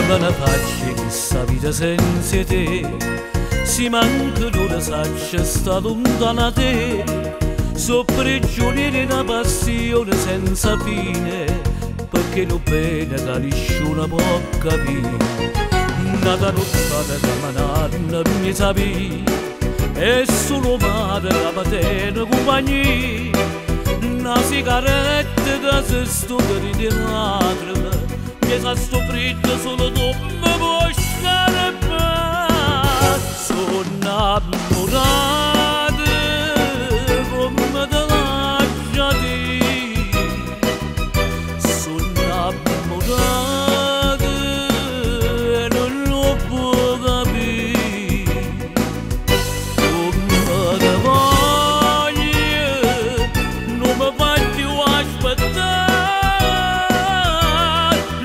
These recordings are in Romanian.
me ne faccio questa vita senza te, si manca l'ora saccia sta lontana da te, so prigionieri di una passione senza fine, perché non bene che nessuno può capire. Nata nottata che mananna mi sapi, è solo madre che patena compagnia, una sigaretta che si studia di lacrime, che sa soffrire solo tu mi puoi scappare. Sono innamorato come te lasciati, sono innamorato e non lo può capire. Come te voglio non mi fai più aspettare,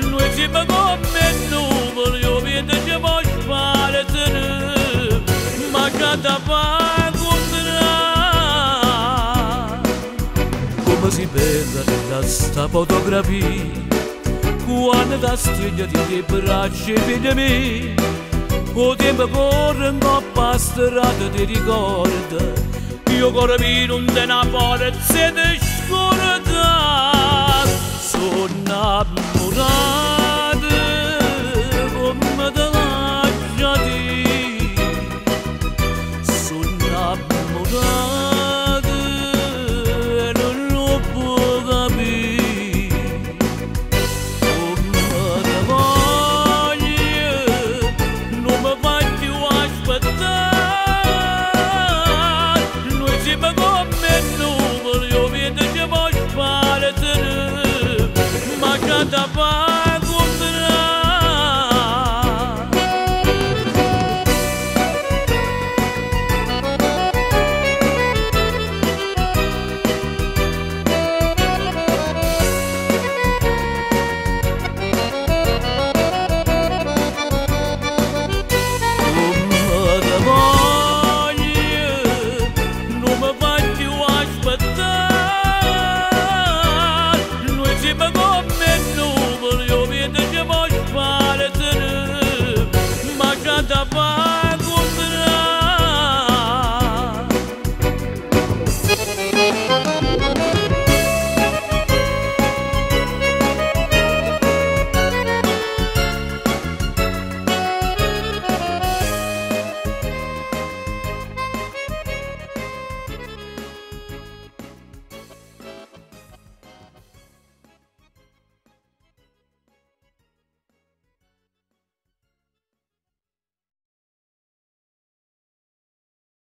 noi siamo come nuvole, io vedo che vuoi fare te, ma già da fare come si vede da sta fotografia, quando da stiglia di braccia vede me, o tempo corre un po' a strada ti ricorda, io ancora non te ne forza di scordare. Sono innamorato come te lasciati, sono innamorato e non lo può capire. Come te voglio non mi fai più aspettare, noi siamo come nuvole, io vedo che vuoi fare te, ma già da fare but